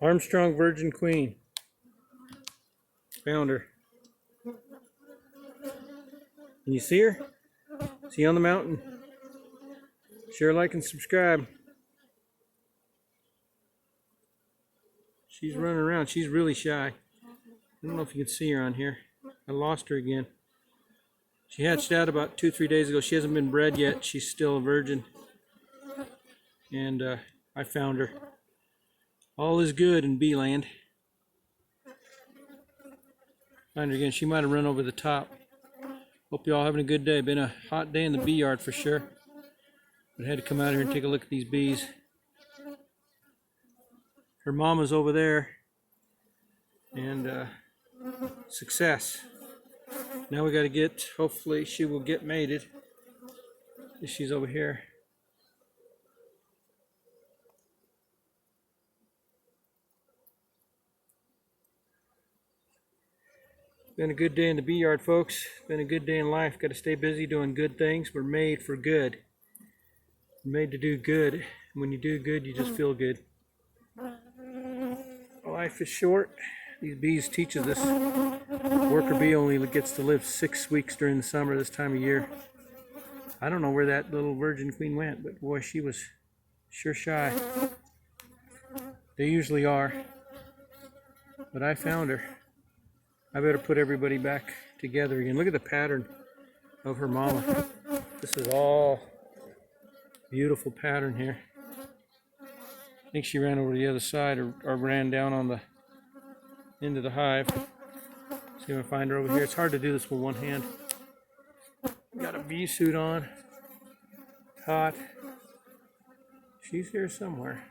Armstrong Virgin Queen. Found her. Can you see her? See on the mountain? Share, like, and subscribe. She's running around. She's really shy. I don't know if you can see her on here. I lost her again. She hatched out about 2-3 days ago. She hasn't been bred yet. She's still a virgin. And I found her. All is good in bee land. Find her again. She might have run over the top. Hope you all having a good day. Been a hot day in the bee yard for sure. But I had to come out here and take a look at these bees. Her mama's over there. And success. Now we got to get, hopefully she will get mated. She's over here. Been a good day in the bee yard, folks. Been a good day in life. Got to stay busy doing good things. We're made for good. We're made to do good. And when you do good, you just feel good. Life is short. These bees teach us this. Worker bee only gets to live 6 weeks during the summer this time of year. I don't know where that little virgin queen went, but boy, she was sure shy. They usually are. But I found her. I better put everybody back together again. Look at the pattern of her mama. This is all beautiful pattern here. I think she ran over to the other side or ran down on the end of the hive. See if I can find her over here. It's hard to do this with one hand. Got a bee suit on. Hot. She's here somewhere.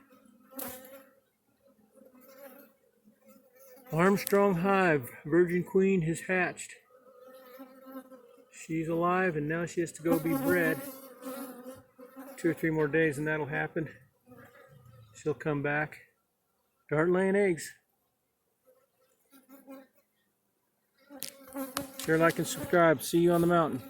Armstrong Hive, Virgin Queen has hatched. She's alive and now she has to go be bred. 2 or 3 more days and that'll happen. She'll come back. Start laying eggs. Share, like, and subscribe. See you on the mountain.